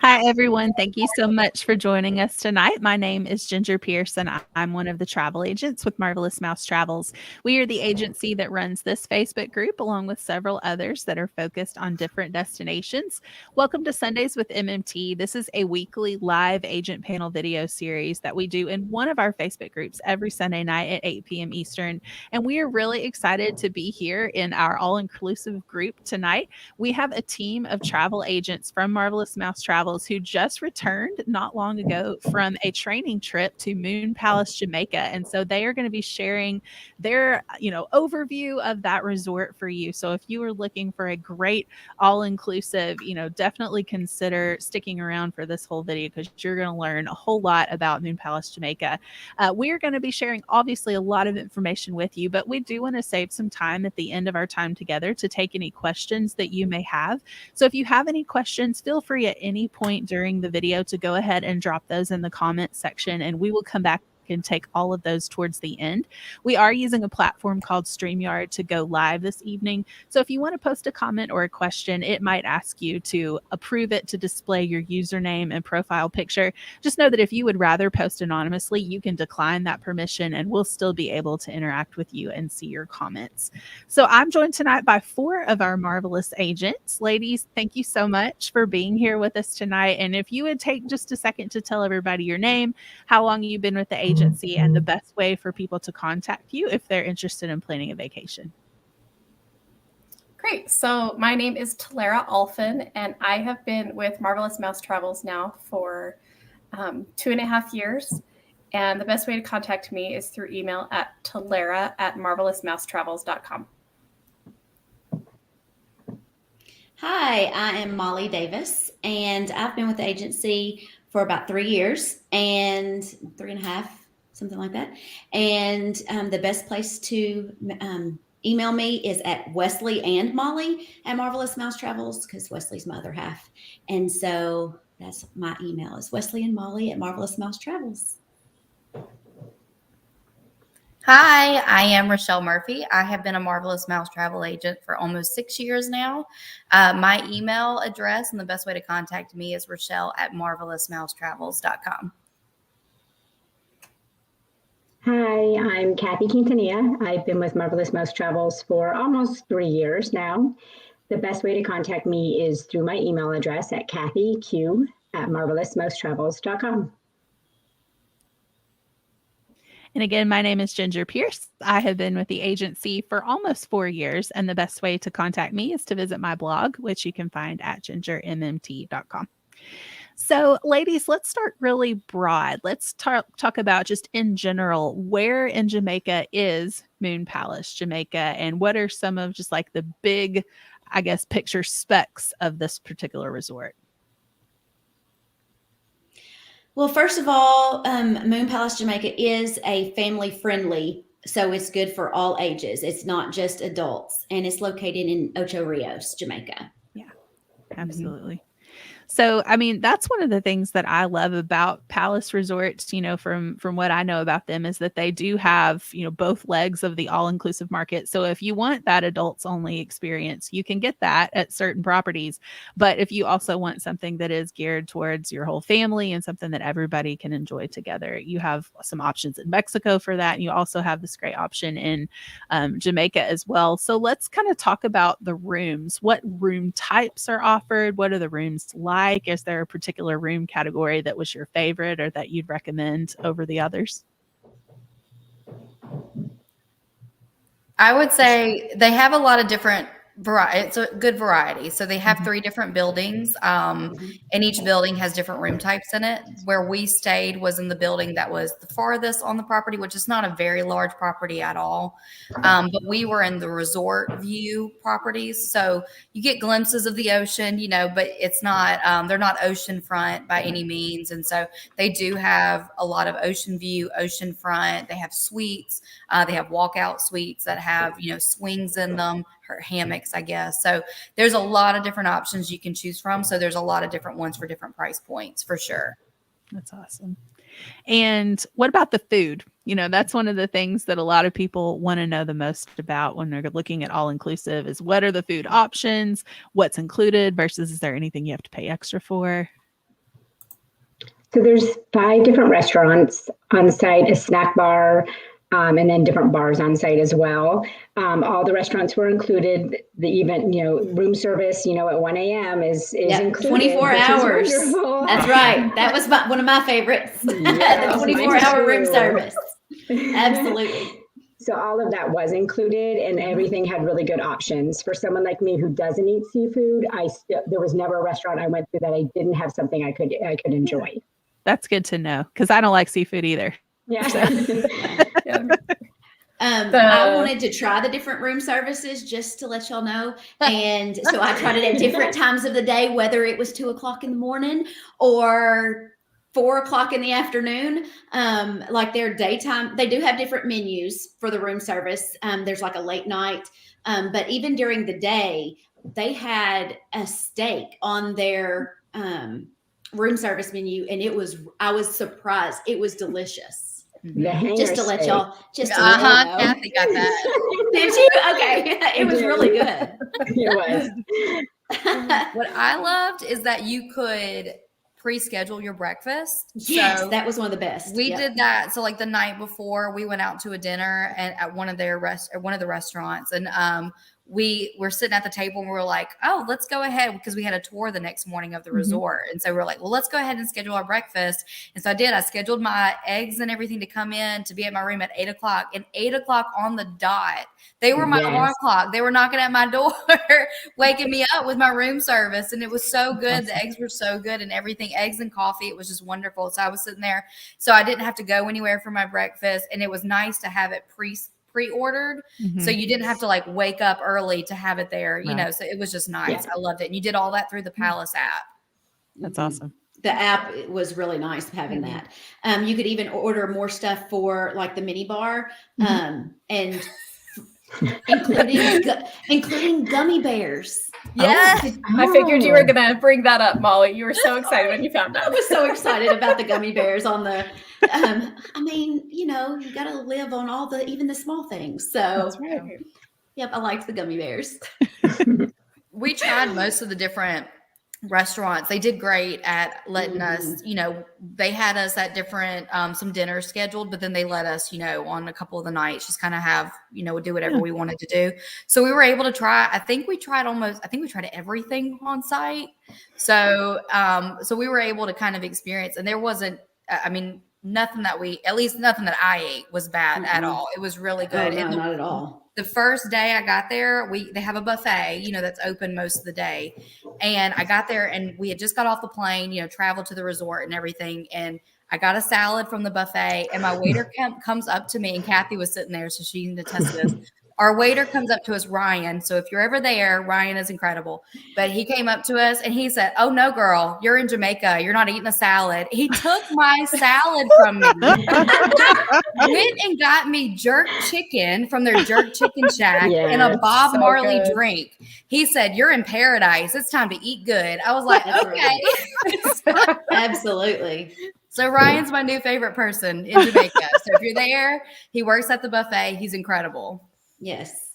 Hi, everyone. Thank you so much for joining us tonight. My name is Ginger Pearson. I'm one of the travel agents with Marvelous Mouse Travels. We are the agency that runs this Facebook group, along with several others that are focused on different destinations. Welcome to Sundays with MMT. This is a weekly live agent panel video series that we do in one of our Facebook groups every Sunday night at 8 p.m. Eastern. And we are really excited to be here in our all inclusive group tonight. We have a team of travel agents from Marvelous Mouse Travels who just returned not long ago from a training trip to Moon Palace, Jamaica. And so they are going to be sharing their, overview of that resort for you. So if you are looking for a great all-inclusive, definitely consider sticking around for this whole video because you're going to learn a whole lot about Moon Palace, Jamaica. We're going to be sharing obviously a lot of information with you, but we do want to save some time at the end of our time together to take any questions that you may have. So if you have any questions, feel free at any point during the video to go ahead and drop those in the comment section, and we will come back and take all of those towards the end. We are using a platform called StreamYard to go live this evening. So if you want to post a comment or a question, it might ask you to approve it to display your username and profile picture. Just know that if you would rather post anonymously, you can decline that permission and we'll still be able to interact with you and see your comments. So I'm joined tonight by 4 of our marvelous agents. Ladies, thank you so much for being here with us tonight. And if you would take just a second to tell everybody your name, how long you've been with the agency, and the best way for people to contact you if they're interested in planning a vacation. Great. So my name is Talara Alphin, and I have been with Marvelous Mouse Travels now for 2.5 years. And the best way to contact me is through email at talara@marvelousmousetravels.com. Hi, I am Molly Davis, and I've been with the agency for about 3 years and 3.5, something like that. And the best place to email me is at Wesley and Molly at Marvelous Mouse Travels, because Wesley's my other half. And so that's my email is Wesley and Molly at Marvelous Mouse Travels. Hi, I am Rochelle Murphy. I have been a Marvelous Mouse travel agent for almost 6 years now. My email address and the best way to contact me is rochelle@marvelousmousetravels.com. Hi, I'm Kathy Quintanilla. I've been with Marvelous Mouse Travels for almost 3 years now. The best way to contact me is through my email address at kathyq@marvelousmousetravels.com. And again, my name is Ginger Pierce. I have been with the agency for almost 4 years, and the best way to contact me is to visit my blog, which you can find at gingermmt.com. So, ladies, let's start really broad. Let's talk about just in general, where in Jamaica is Moon Palace, Jamaica, and what are some of just like the big, I guess, picture specs of this particular resort? Well, first of all, Moon Palace Jamaica is a family friendly, so it's good for all ages. It's not just adults, and it's located in Ocho Rios, Jamaica. Yeah, absolutely. So, I mean, that's one of the things that I love about Palace Resorts, from what I know about them is that they do have, both legs of the all-inclusive market. So if you want that adults only experience, you can get that at certain properties. But if you also want something that is geared towards your whole family and something that everybody can enjoy together, you have some options in Mexico for that. And you also have this great option in Jamaica as well. So let's kind of talk about the rooms. What room types are offered? What are the rooms like? Is there a particular room category that was your favorite or that you'd recommend over the others? I would say they have a lot of different variety. It's a good variety. So they have 3 different buildings, and each building has different room types in it. Where we stayed was in the building that was the farthest on the property, which is not a very large property at all. But we were in the resort view properties. So you get glimpses of the ocean, but it's not, they're not oceanfront by any means. And so they do have a lot of ocean view, oceanfront. They have suites. They have walkout suites that have, swings in them, or hammocks, I guess. So there's a lot of different options you can choose from. So there's a lot of different ones for different price points for sure. That's awesome. And what about the food? That's one of the things that a lot of people want to know the most about when they're looking at all inclusive is what are the food options, what's included versus is there anything you have to pay extra for? So there's 5 different restaurants on site, a snack bar, and then different bars on site as well. All the restaurants were included. The even, room service, at 1 a.m. is included. 24 hours. That's right. That was one of my favorites. Yes, the 24-hour room service. Absolutely. So all of that was included, and everything had really good options. For someone like me who doesn't eat seafood, there was never a restaurant I went to that I didn't have something I could enjoy. That's good to know, because I don't like seafood either. Yeah. I wanted to try the different room services just to let y'all know. And so I tried it at different times of the day, whether it was 2:00 in the morning or 4:00 in the afternoon. Like their daytime, they do have different menus for the room service. There's like a late night. But even during the day, they had a steak on their room service menu. And I was surprised. It was delicious. Just to let y'all know. Kathy got that. Did you? Okay. It was really good. It was. What I loved is that you could pre-schedule your breakfast. Yes, that was one of the best. We did that. So like the night before, we went out to a dinner and at one of the restaurants, and we were sitting at the table and we were like, oh, let's go ahead, because we had a tour the next morning of the resort. And so we're like, well, let's go ahead and schedule our breakfast. And so I scheduled my eggs and everything to come in to be at my room at 8:00, and 8:00 on the dot. They were my alarm clock. They were knocking at my door, waking me up with my room service. And it was so good. The eggs were so good and everything, eggs and coffee. It was just wonderful. So I was sitting there. So I didn't have to go anywhere for my breakfast. And it was nice to have it pre-ordered. So you didn't have to like wake up early to have it there, so it was just nice. I loved it. And you did all that through the Palace app. That's awesome. The app was really nice having that. You could even order more stuff for like the mini bar, and including gummy bears. Yes. I figured you were going to bring that up, Molly. You were so excited when you found out. I was so excited about the gummy bears on the, I mean, you got to live on even the small things. So, That's right. Yep, I liked the gummy bears. We tried most of the different restaurants. They did great at letting us, they had us at different, some dinners scheduled, but then they let us, on a couple of the nights, just kind of have, do whatever we wanted to do. So we were able to try, I think we tried everything on site. So, so we were able to kind of experience, and there wasn't, nothing that I ate was bad at all. It was really good. Oh, no, not at all. The first day I got there, they have a buffet, that's open most of the day. And I got there and we had just got off the plane, traveled to the resort and everything. And I got a salad from the buffet, and my waiter comes up to me, and Kathy was sitting there, so she can attest to this. Our waiter comes up to us, Ryan. So if you're ever there, Ryan is incredible. But he came up to us and he said, "Oh no, girl, you're in Jamaica. You're not eating a salad." He took my salad from me. Went and got me jerk chicken from their jerk chicken shack and a Bob Marley drink. He said, "You're in paradise. It's time to eat good." I was like, okay. Absolutely. So Ryan's my new favorite person in Jamaica. So if you're there, he works at the buffet. He's incredible. Yes.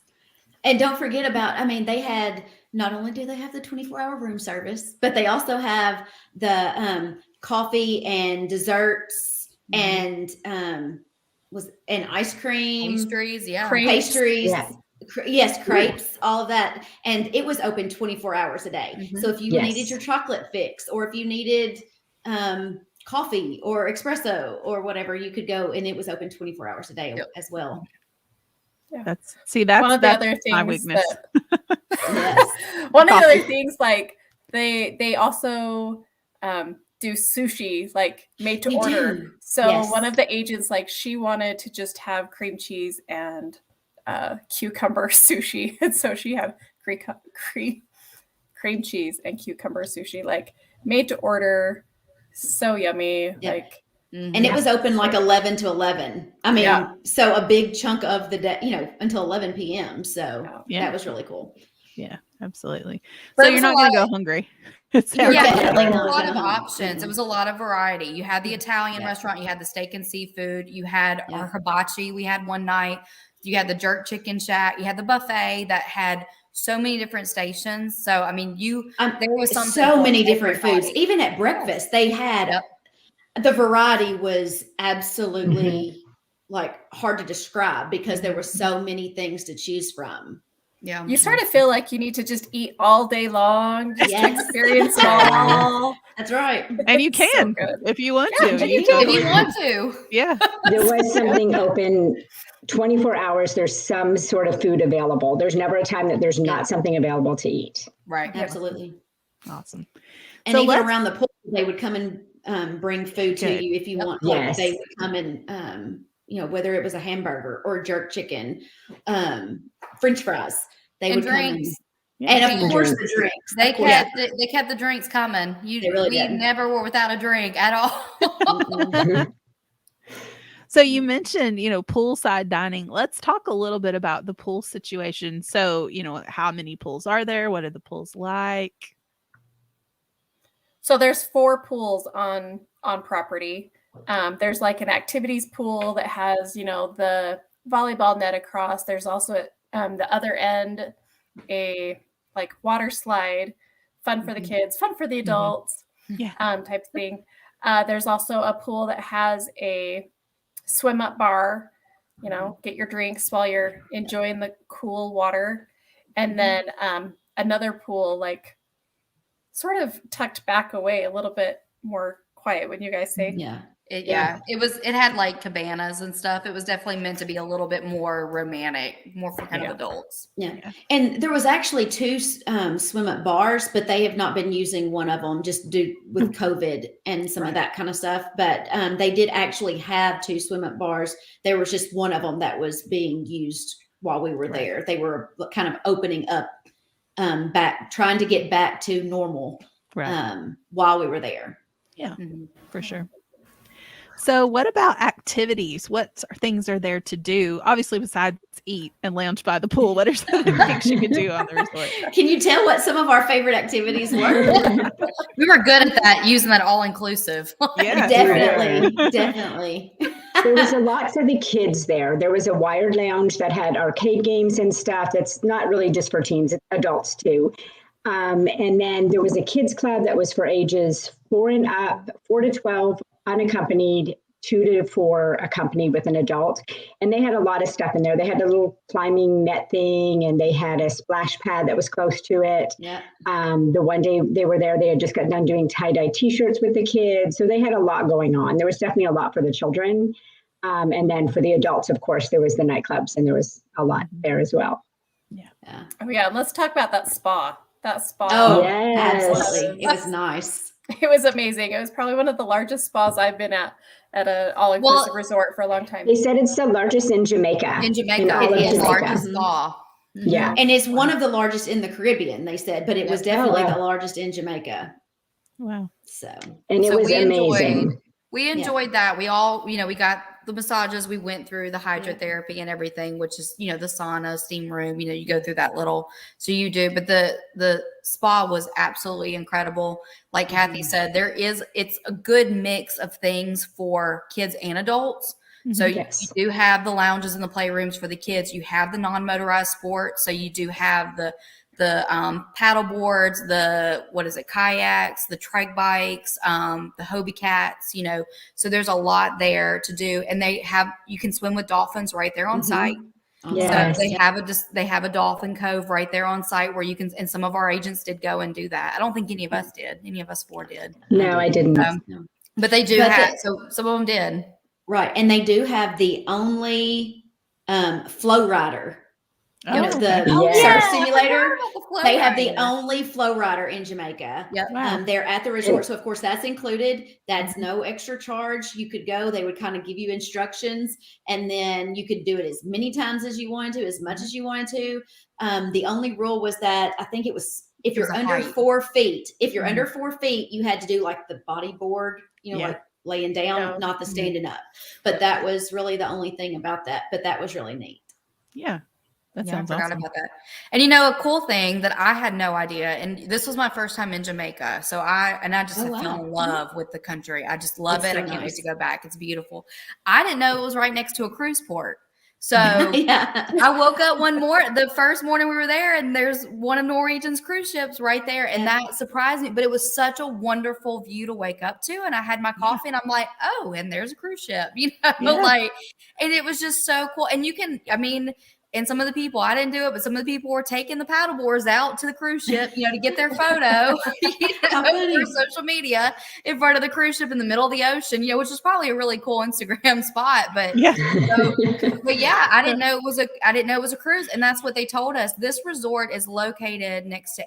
And don't forget about, they had, not only do they have the 24-hour room service, but they also have the coffee and desserts and ice cream. Pastries, yeah. Pastries. Yes, crepes, all of that. And it was open 24 hours a day. So if you needed your chocolate fix, or if you needed coffee or espresso or whatever, you could go, and it was open 24 hours a day as well. Yeah. That's one of the other things. My weakness. One of the other things, like they also do sushi, like made to order. So one of the agents, like, she wanted to just have cream cheese and cucumber sushi, and so she had cream cheese and cucumber sushi, like made to order. So yummy. Like. And it was open like 11 to 11. So a big chunk of the day, until 11 p.m. So that was really cool. Yeah, absolutely. But so you're not going to go hungry. Definitely a not lot of gonna options. It was a lot of variety. You had the Italian restaurant, you had the steak and seafood, you had our hibachi we had one night, you had the jerk chicken shack, you had the buffet that had so many different stations. So, there was so many different foods. Even at breakfast, they had The variety was absolutely like hard to describe because there were so many things to choose from. Yeah. You sort of feel like you need to just eat all day long just to Yes. experience it all. That's right. And you It's so can good. if you want Yeah, to. and you If totally you want to. Yeah. There was something open 24 hours. There's some sort of food available. There's never a time that there's not something available to eat. Right. Absolutely. Awesome. And So even let's- around the pool, they would come and bring food to Good. you if you want. Yes. Like they would come and, whether it was a hamburger or jerk chicken, French fries, they And would come in. drinks. And of And course drinks. the drinks. They Of course. kept the drinks coming. They really We did. never were without a drink at all. Mm-mm. So you mentioned, poolside dining. Let's talk a little bit about the pool situation. So, how many pools are there? What are the pools like? So there's 4 pools on property. There's like an activities pool that has, the volleyball net across. There's also at the other end a like water slide, fun for the kids, fun for the adults, Yeah. type thing. There's also a pool that has a swim up bar, get your drinks while you're enjoying the cool water. And then another pool, like sort of tucked back away, a little bit more quiet, wouldn't you guys say? Yeah. It had like cabanas and stuff. It was definitely meant to be a little bit more romantic, more for kind of adults. Yeah. And there was actually 2 swim up bars, but they have not been using one of them just due with COVID and some of that kind of stuff. But they did actually have 2 swim up bars. There was just one of them that was being used while we were there. They were kind of opening up back, trying to get back to normal while we were there. Yeah, for sure. So what about activities? What things are there to do? Obviously, besides eat and lounge by the pool, what are some of the things you can do on the resort? Can you tell what some of our favorite activities were? We were good at that, using that all-inclusive. Yeah. Definitely. There was a lot for the kids there. There was a wired lounge that had arcade games and stuff. That's not really just for teens, it's adults too. And then there was a kids club that was for ages 4 and up, 4 to 12, unaccompanied, 2 to 4 accompanied with an adult. And they had a lot of stuff in there. They had a little climbing net thing, and they had a splash pad that was close to it. Yeah. The one day they were there, they had just got done doing tie-dye t-shirts with the kids. So they had a lot going on. There was definitely a lot for the children. And then for the adults, of course, there was the nightclubs, and there was a lot there as well. Oh yeah, and let's talk about that spa. Oh, yes. absolutely. It was nice. It was amazing. It was probably one of the largest spas I've been at an all-inclusive resort for a long time. They said it's the largest in Jamaica. In Jamaica, all of it is Jamaica. largest spa. Yeah. And it's one of the largest in the Caribbean, they said, but it was definitely the largest in Jamaica. Wow. So, And it was amazing. We enjoyed that. We all, we got the massages. We went through the hydrotherapy and everything, which is, the sauna, steam room, you go through that little, so you do, but the spa was absolutely incredible. Like Kathy said, it's a good mix of things for kids and adults. So you do have the lounges and the playrooms for the kids. You have the non-motorized sports. So you do have the paddle boards, kayaks, the trike bikes, the Hobie cats, so there's a lot there to do. And you can swim with dolphins right there on site. Yes. So they have a dolphin cove right there on site where you can, and some of our agents did go and do that. I don't think any of us did. Any of us 4 did. No, I didn't. But they do so some of them did. Right. And they do have the only flow rider. The surf simulator. They have the only flow rider in Jamaica. Yep. They're at the resort. So of course that's included. That's no extra charge. You could go, they would kind of give you instructions, and then you could do it as many times as you wanted to, as much as you wanted to. The only rule was that I think it was if you're under 4 feet, under 4 feet, you had to do like the bodyboard, like laying down, not the standing up. But that was really the only thing about that. But that was really neat. Yeah. That sounds I forgot awesome. about that. And a cool thing that I had no idea, and this was my first time in Jamaica. So I just have fallen in love with the country. I just love it. I can't wait to go back. It's beautiful. I didn't know it was right next to a cruise port. So Yeah. I woke up the first morning we were there, and there's one of Norwegian's cruise ships right there. And that surprised me, but it was such a wonderful view to wake up to. And I had my coffee and I'm like, oh, and there's a cruise ship, like, and it was just so cool. And and some of the people, I didn't do it, but some of the people were taking the paddle boards out to the cruise ship, to get their photo for social media in front of the cruise ship in the middle of the ocean, which is probably a really cool Instagram spot. But I didn't know it was a cruise. And that's what they told us. This resort is located next to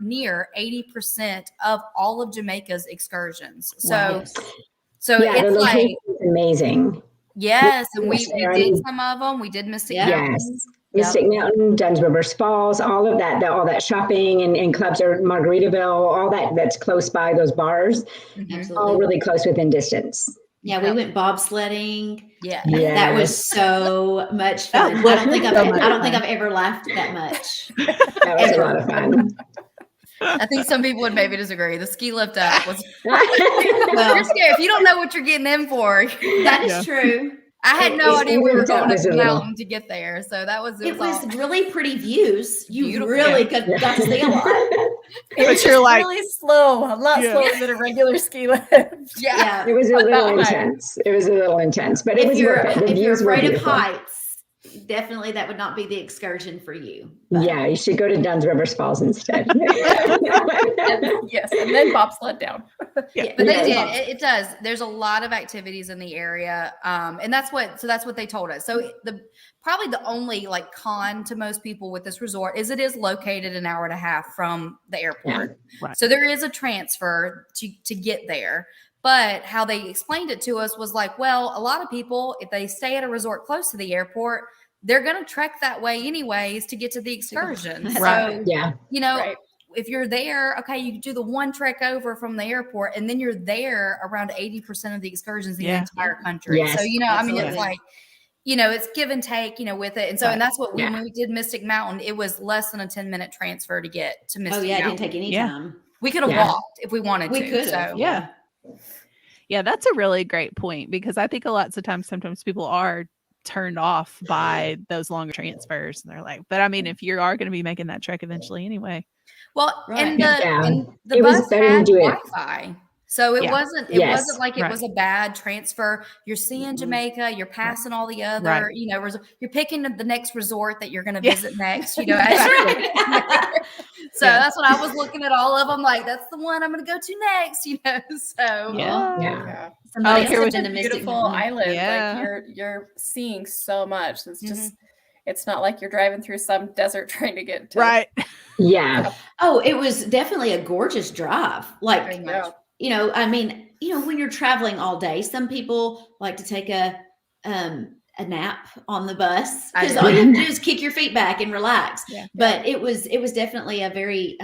near 80% of all of Jamaica's excursions. So it's like amazing. Yes, and we did some of them. We did Mystic Mountain. Yes. Mystic Mountain, Duns River Falls, all of that, all that shopping and clubs are Margaritaville, all that's close by those bars, all really close within distance. Yeah, we went bobsledding. Yeah, that was so much fun. I don't think I've ever laughed that much. That was a lot of fun. I think some people would maybe disagree. The ski lift up was you're scared if you don't know what you're getting in for. That is true. I had no idea we were going up the mountain to get there, so that was it was really pretty views. You really got to see a lot. It was really slow, a lot slower than a regular ski lift. Yeah, it was a little intense. But it was worth it. If you're afraid of heights, definitely that would not be the excursion for you. But. Yeah, you should go to Duns River Falls instead. Yes, and then bobsled down. But they did. It does. There's a lot of activities in the area, and that's what they told us. So probably the only con to most people with this resort is it is located an hour and a half from the airport. Yeah, right. So there is a transfer to get there. But how they explained it to us was a lot of people, if they stay at a resort close to the airport, they're going to trek that way anyways to get to the excursion. Right. So, if you're there, okay, you do the one trek over from the airport, and then you're there around 80% of the excursions in the entire country. Yes, so, it's it's give and take, with it. And so, and that's what when we did Mystic Mountain, it was less than a 10-minute transfer to get to Mystic Mountain. It didn't take any time. We could have walked if we wanted to. We could have. So, yeah, that's a really great point, because I think sometimes people are turned off by those longer transfers, and they're like, but if you are going to be making that trek eventually anyway. Well, and the bus had Wi-Fi. So it wasn't like it was a bad transfer. You're seeing Jamaica, you're passing all the other, you're picking the next resort that you're going to visit next, So that's what I was looking at all of them. Like, that's the one I'm going to go to next, So Somebody else in a beautiful island. Like you're seeing so much. It's just it's not like you're driving through some desert trying to get to Yeah. Oh, it was definitely a gorgeous drive. When you're traveling all day, some people like to take a nap on the bus, because all you have to do is kick your feet back and relax. Yeah. But it was definitely a very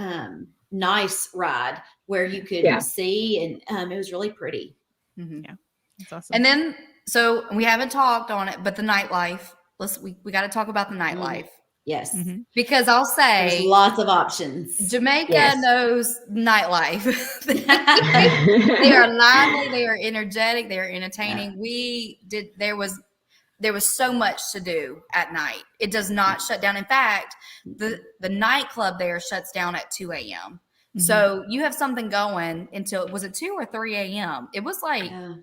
nice ride where you could see, and it was really pretty. Mm-hmm. Yeah, that's awesome. And then, so we haven't talked on it, but the nightlife. We got to talk about the nightlife. Yes. Mm-hmm. Because I'll say there's lots of options. Jamaica knows nightlife. They are lively, they are energetic, they are entertaining. There was so much to do at night. It does not shut down. In fact, the nightclub there shuts down at 2 a.m. Mm-hmm. So you have something going until, was it 2 or 3 a.m.? It was I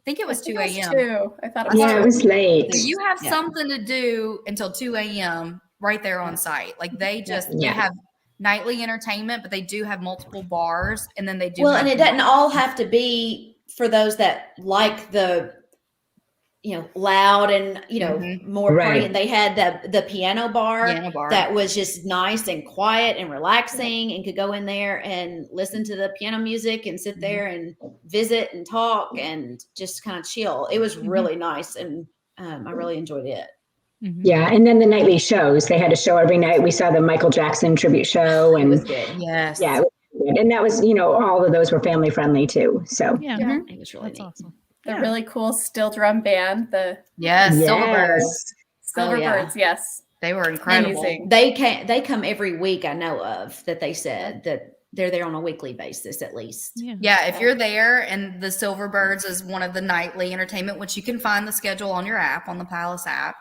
think it was 2 a.m. I thought it was 2. It was late. So you have something to do until 2 a.m. right there on site. Like they have nightly entertainment, but they do have multiple bars, and then they do. Well, and it doesn't all have to be for those that like the, loud and, more party. And they had the piano bar that was just nice and quiet and relaxing, and could go in there and listen to the piano music and sit there and visit and talk and just kind of chill. It was really nice, and I really enjoyed it. Mm-hmm. Yeah, and then the nightly shows. They had a show every night. We saw the Michael Jackson tribute show, and it was good. Yes, yeah, it was good. And that was, all of those were family friendly too. So it was really neat. Awesome. The really cool steel drum band, Silverbirds. Silverbirds, yes. They were incredible. Amazing. They come every week, I know of, that they said that they're there on a weekly basis at least. Yeah, if you're there and the Silverbirds is one of the nightly entertainment, which you can find the schedule on your app, on the Palace app,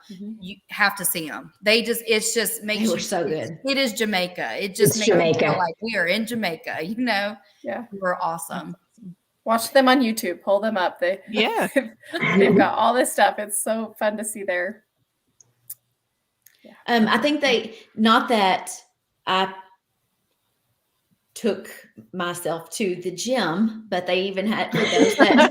you have to see them. It's just makes They were you so good. It is Jamaica. It just makes you feel like we are in Jamaica, you know? Yeah. We're awesome. Watch them on YouTube. Pull them up. They've got all this stuff. It's so fun to see there. Yeah. I think not that I took myself to the gym, but they even had for those that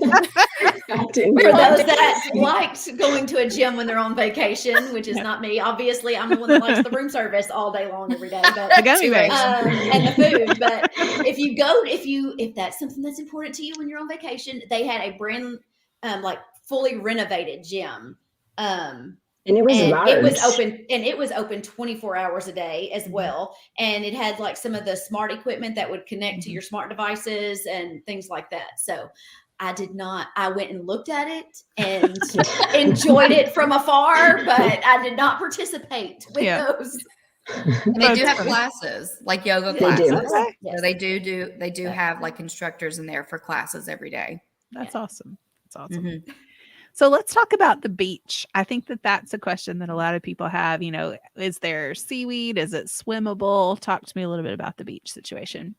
liked going to a gym when they're on vacation, which is not me. Obviously, I'm the one that likes the room service all day long, every day. But the gummy bears and the food. But if that's something that's important to you when you're on vacation, they had a brand fully renovated gym. And it was large. It was open 24 hours a day as well. And it had like some of the smart equipment that would connect to your smart devices and things like that. So I went and looked at it and enjoyed it from afar, but I did not participate with those. And they do have classes, like yoga classes. They do. So they do have like instructors in there for classes every day. That's awesome. That's awesome. So let's talk about the beach. I think that's a question that a lot of people have. You know, is there seaweed? Is it swimmable? Talk to me a little bit about the beach situation.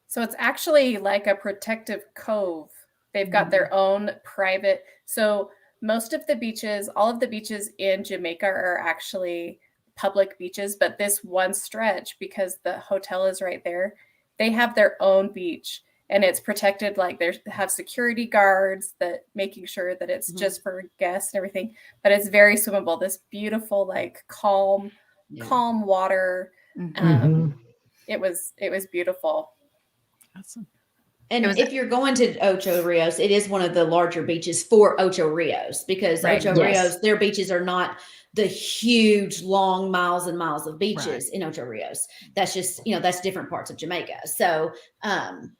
So it's actually like a protective cove. They've got their own private. So most of the beaches, all of the beaches in Jamaica are actually public beaches, but this one stretch, because the hotel is right there, they have their own beach. And it's protected, like they have security guards that making sure that it's just for guests and everything. But it's very swimmable. This beautiful, like calm water. It was beautiful. Awesome. And if you're going to Ocho Rios, it is one of the larger beaches for Ocho Rios, because Ocho Rios, their beaches are not the huge, long miles and miles of beaches in Ocho Rios. That's just, that's different parts of Jamaica. So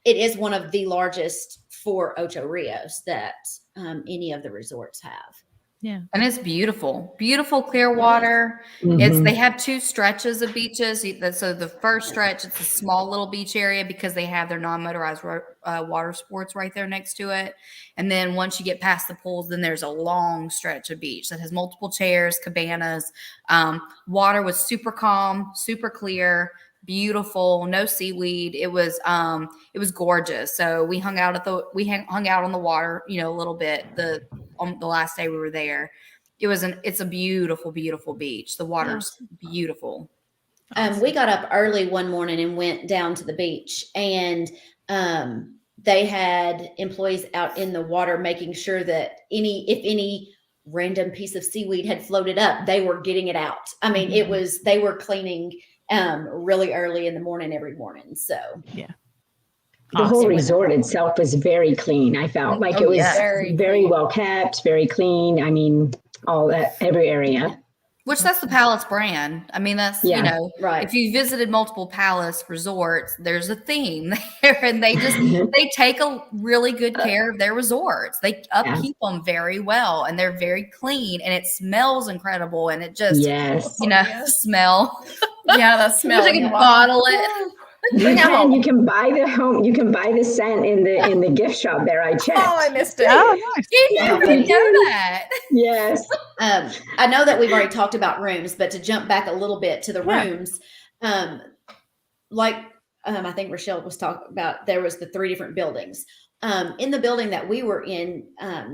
it is one of the largest for Ocho Rios that any of the resorts have. Yeah. And it's beautiful, clear water. They have two stretches of beaches. So the first stretch, it's a small little beach area because they have their non-motorized water sports right there next to it. And then once you get past the pools, then there's a long stretch of beach that has multiple chairs, cabanas. Water was super calm, super clear, beautiful, no seaweed. It was gorgeous. So we hung out on the water, a little bit. On the last day we were there, it's a beautiful, beautiful beach. The water's beautiful. We got up early one morning and went down to the beach, and they had employees out in the water making sure that if any random piece of seaweed had floated up, they were getting it out. I mean, they were cleaning really early in the morning every morning. So the whole resort itself was very clean. I felt like it was very well kept, very clean. I mean, every area. Which that's the Palace brand. I mean, that's, right. If you visited multiple Palace resorts, there's a theme there, and they take a really good care of their resorts. They upkeep them very well, and they're very clean, and it smells incredible. And it just, smell. Yeah, the smell. You can bottle it. You can buy the scent in the gift shop there. I checked. Oh, I missed it. Oh, nice. You didn't know that. Yes. I know that we've already talked about rooms, but to jump back a little bit to the rooms, I think Rochelle was talking about, there was the 3 different buildings. In the building that we were in,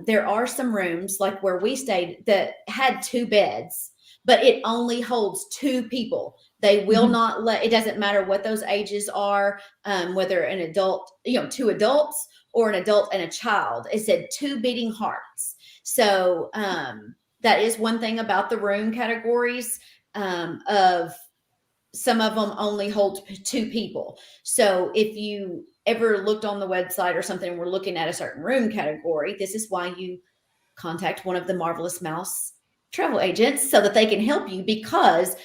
there are some rooms like where we stayed that had 2 beds, but it only holds 2 people. They will not it doesn't matter what those ages are, whether an adult, 2 adults or an adult and a child. It said 2 beating hearts. So that is one thing about the room categories, of some of them only hold 2 people. So if you ever looked on the website or something and we're looking at a certain room category, this is why you contact one of the Marvelous Mouse travel agents so that they can help you, because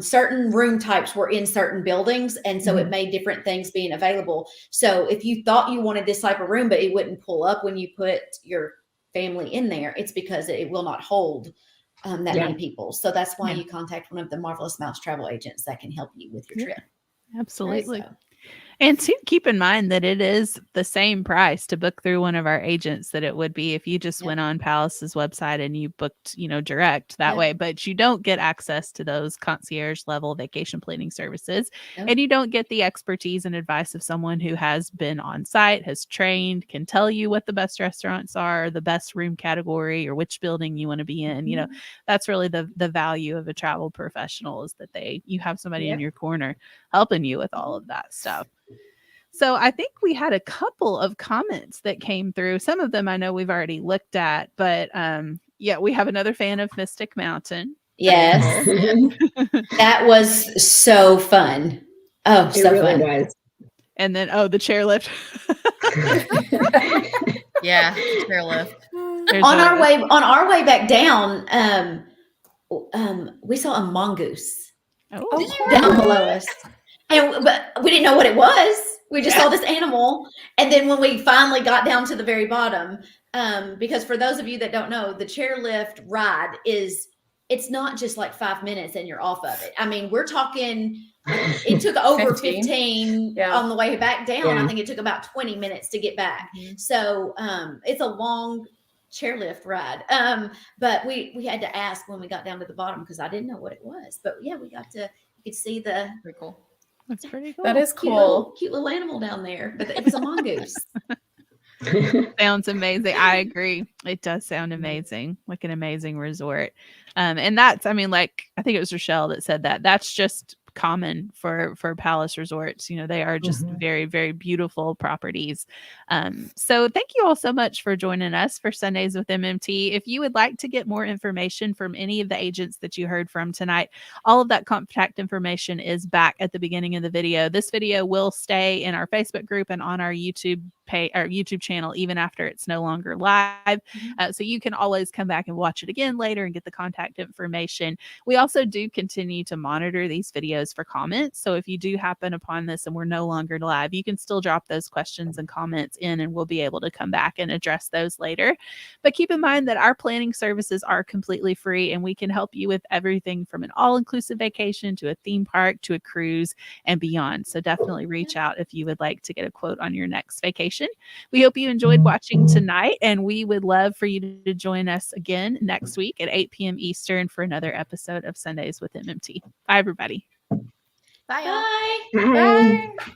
certain room types were in certain buildings, and so it made different things being available. So if you thought you wanted this type of room, but it wouldn't pull up when you put your family in there, it's because it will not hold that many people. So that's why you contact one of the Marvelous Mouse travel agents that can help you with your trip. Absolutely. So, And to keep in mind that it is the same price to book through one of our agents that it would be if you just went on Palace's website and you booked, direct that way. But you don't get access to those concierge level vacation planning services. And you don't get the expertise and advice of someone who has been on site, has trained, can tell you what the best restaurants are, the best room category, or which building you want to be in. That's really the value of a travel professional, is that you have somebody in your corner helping you with all of that stuff. So I think we had a couple of comments that came through. Some of them I know we've already looked at, but we have another fan of Mystic Mountain. yes. That was so fun. Oh, It so really fun. was. And then, the chairlift. Yeah, chairlift. On our way back down, we saw a mongoose down below us, but we didn't know what it was. We just saw this animal, and then when we finally got down to the very bottom, because for those of you that don't know, the chairlift ride it's not just like 5 minutes and you're off of it. I mean, we're talking. It took over 15 on the way back down. I think it took about 20 minutes to get back. So it's a long chairlift ride. But we had to ask when we got down to the bottom because I didn't know what it was. But yeah, you could see the Pretty cool. That's pretty cool. That is cool. Cute little animal down there. But it was a mongoose. Sounds amazing. I agree. It does sound amazing, like an amazing resort. And that's, I think it was Rochelle that said that. That's just common for Palace resorts. They are just very, very beautiful properties. So thank you all so much for joining us for Sundays with MMT. If you would like to get more information from any of the agents that you heard from tonight, all of that contact information is back at the beginning of the video. This video will stay in our Facebook group and on our YouTube channel even after it's no longer live. So you can always come back and watch it again later and get the contact information. We also do continue to monitor these videos for comments. So if you do happen upon this and we're no longer live, you can still drop those questions and comments in and we'll be able to come back and address those later. But keep in mind that our planning services are completely free and we can help you with everything from an all-inclusive vacation to a theme park to a cruise and beyond. So definitely reach out if you would like to get a quote on your next vacation. We hope you enjoyed watching tonight, and we would love for you to join us again next week at 8 p.m. Eastern for another episode of Sundays with MMT. Bye, everybody. Bye. Bye. Bye. Bye.